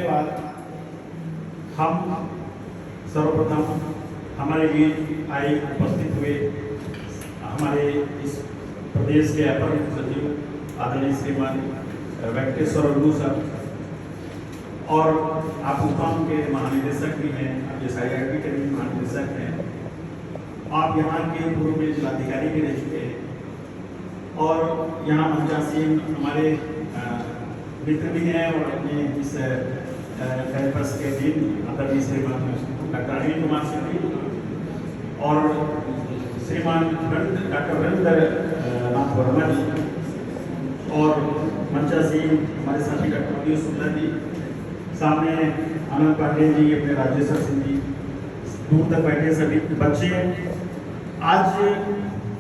पहुंचने बाद हम सर्वप्रथम हमारे बीच आए उपस्थित हुए हमारे इस प्रदेश के अपर मुख्य सचिव आदरणीय श्रीमान वेंकटेश्वर लू सर और आपूर्वाम के महानिदेशक भी हैं, आप SIRT के भी महानिदेशक हैं, आप यहाँ के पूर्व में जिलाधिकारी भी रह चुके हैं और यहाँ मंचासीन हमारे मित्र भी हैं और अपने इस कैंपस के डीन आदरणीय श्रीमान डॉक्टर अनिल कुमार सिंह जी और श्रीमान डॉक्टर वीरेंद्र नाथ वर्मा जी और मंचासीन हमारे साथी डॉक्टर मनीष सुंदर जी, सामने आनंद पाटिल जी, अपने राजेश्वर सिंह जी, दूर तक बैठे सभी बच्चे। आज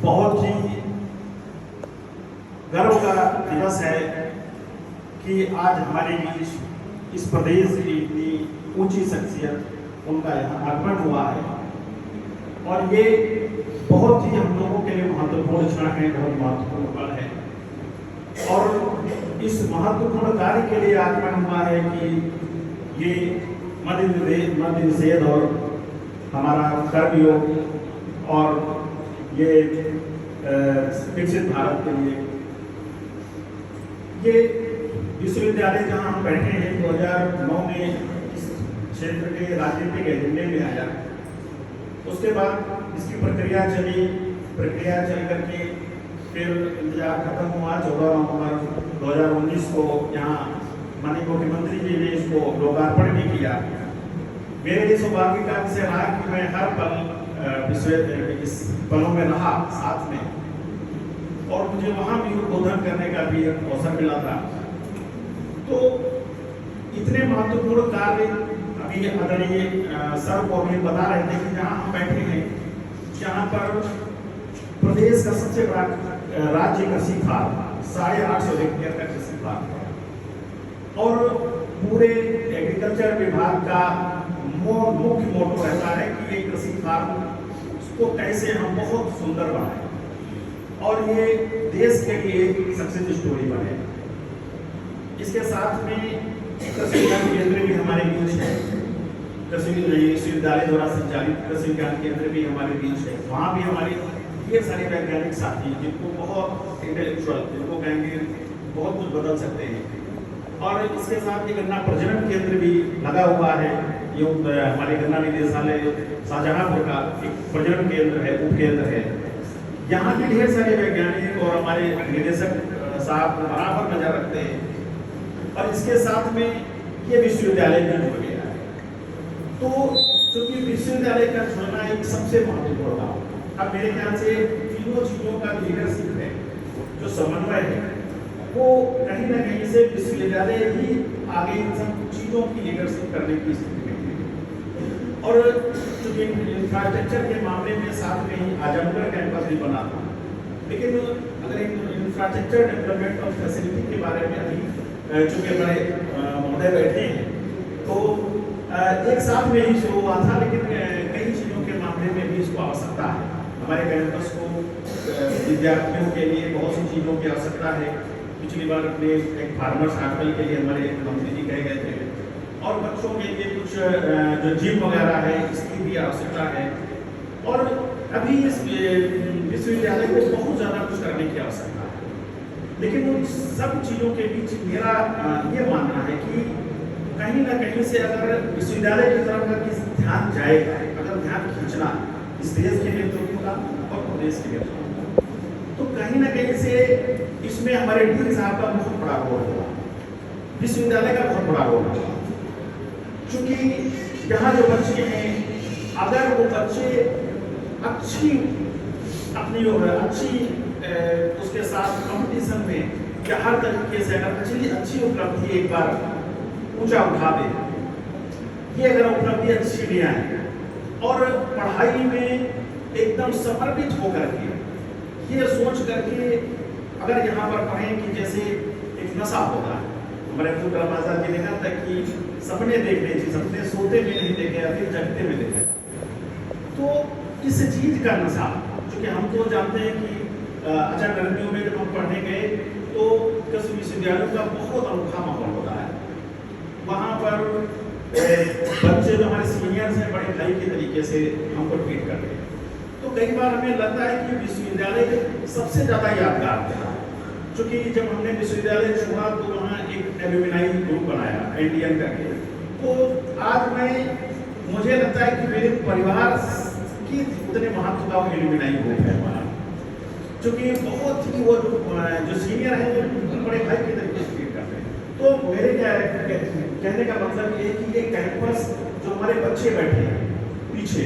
बहुत ही गर्व का दिवस है कि आज हमारे बीच इस प्रदेश की इतनी ऊंची शख्सियत उनका यहाँ आगमन हुआ है और ये बहुत ही हम लोगों के लिए महत्वपूर्ण क्षण है, बहुत महत्वपूर्ण पल है और इस महत्वपूर्ण कार्य के लिए आगमन हुआ है कि ये मद्य निषेध और हमारा कर्मयोग और ये विकसित भारत के लिए ये विश्वविद्यालय जहाँ हम बैठे हैं 2009 में इस क्षेत्र के राजनीतिक एजेंडे में आया। उसके बाद इसकी प्रक्रिया चल करके फिर इंतजार खत्म हुआ। 14 नवंबर 2019 को यहाँ माननीय मुख्यमंत्री जी ने इसको लोकार्पण भी किया। मेरे लिए सौभाग्य का विषय रहा कि मैं हर पल इस पलों में रहा साथ में और मुझे वहाँ भी उद्बोधन करने का भी अवसर मिला था। तो इतने महत्वपूर्ण कार्य अभी आदरणीय सर को अभी बता रहे थे कि जहाँ हम बैठे हैं, जहाँ पर प्रदेश का सबसे बड़ा राज्य कृषि फार्म 850 हेक्टेयर का कृषि फार्म और पूरे एग्रीकल्चर विभाग का मुख्य मोटो रहता है कि ये कृषि फार्म उसको कैसे हम बहुत सुंदर बनाएं और ये देश के लिए एक सक्सेस स्टोरी बने। इसके साथ में कृषि विज्ञान केंद्र भी हमारे बीच है, कृषि विश्वविद्यालय द्वारा संचालित कृषि विज्ञान केंद्र भी हमारे बीच है। वहाँ भी हमारे ये सारे वैज्ञानिक साथी जिनको बहुत इंटेलेक्चुअल, जिनको कहेंगे बहुत कुछ बदल सकते हैं और इसके साथ ही गन्ना प्रजनन केंद्र भी लगा हुआ है। ये हमारे गन्ना निदेशालय शाहजहांपुर का एक प्रजनन केंद्र है, उपकेंद्र है। यहाँ भी ढेर सारे वैज्ञानिक और हमारे निदेशक साहब बराबर नजर रखते हैं और इसके साथ में ये विश्वविद्यालय भी जुड़ गया है। तो चूंकि विश्वविद्यालय का जुड़ना एक सबसे महत्वपूर्ण काम, अब मेरे ख्याल से तीनों चीजों का लीडरशिप है, जो समन्वय है, वो कहीं ना कहीं से विश्वविद्यालय ही आगे इन सब चीजों की लीडरशिप करने की स्थिति में है। और चूंकि इंफ्रास्ट्रक्चर के मामले में साथ में ही आजमगढ़ कैंपस भी बना था, लेकिन अगर इंफ्रास्ट्रक्चर डेवलपमेंट और फैसिलिटी के बारे में अभी चूंकि हमारे महोदय बैठे हैं तो एक साथ में ही शुरू हुआ था, लेकिन कई चीजों के मामले में भी इसको आवश्यकता है। हमारे कैंपस को विद्यार्थियों के लिए बहुत सी चीजों की आवश्यकता है। पिछली बार अपने एक फार्मर्स हॉस्टल के लिए हमारे मंत्री जी कहे गए थे और बच्चों के लिए कुछ जो जिम वगैरह है इसकी भी आवश्यकता है और अभी इस विश्वविद्यालय को बहुत ज़्यादा कुछ करने की आवश्यकता है। लेकिन उन सब चीज़ों के बीच मेरा ये मानना है कि कहीं ना कहीं से अगर विश्वविद्यालय की तरफ अगर ध्यान जाएगा, अगर ध्यान खींचना इस देश के नेतृत्व का और प्रदेश के नेतृत्व का, तो कहीं ना कहीं से इसमें हमारे डीन साहब का बहुत बड़ा रोल होगा, विश्वविद्यालय का बहुत बड़ा रोल होगा। क्योंकि यहाँ जो बच्चे हैं, अगर वो बच्चे अच्छी अपनी उसके साथ कंपटीशन में या हर तरीके से अगर अच्छी उपलब्धि एक बार ऊंचा उठा दे, ये अगर उपलब्धि अच्छी ले आए और पढ़ाई में एकदम समर्पित होकर के ये सोच करके अगर यहाँ पर पढ़ें कि जैसे एक नशा होता है, हमारे अब्दुल कलाम आजाद जी ने कहा था कि सपने देखने चाहिए, सपने सोते में नहीं देखे या फिर जगते में देखे। तो इस चीज का नशा, क्योंकि हम तो जानते हैं कि अच्छा गर्मियों में जब हम पढ़ने गए तो कृषि विश्वविद्यालयों का बहुत अनोखा माहौल होता है। वहाँ पर बच्चे जो हमारे सीनियर्स हैं बड़े भाई के तरीके से हमको ट्रीट कर रहे हैं। तो कई बार हमें लगता है कि विश्वविद्यालय सबसे ज़्यादा यादगार था, क्योंकि जब हमने विश्वविद्यालय छोड़ा तो वहाँ एक एल्यूमिनाई ग्रुप बनाया इंडियन करके। तो आज मुझे लगता है कि मेरे परिवार की उतने महत्व का वो एल्यूमिनाई ग्रुप है हमारा, क्योंकि बहुत ही वो जो सीनियर है जो बड़े भाई के तरीके से ट्रीट करते हैं। तो मेरे कहने का मतलब ये है कि ये कैंपस जो हमारे बच्चे बैठे हैं पीछे,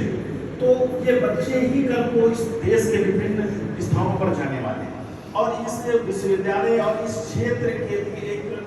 तो ये बच्चे ही कल को इस देश के विभिन्न स्थानों पर जाने वाले हैं और इस विश्वविद्यालय और इस क्षेत्र के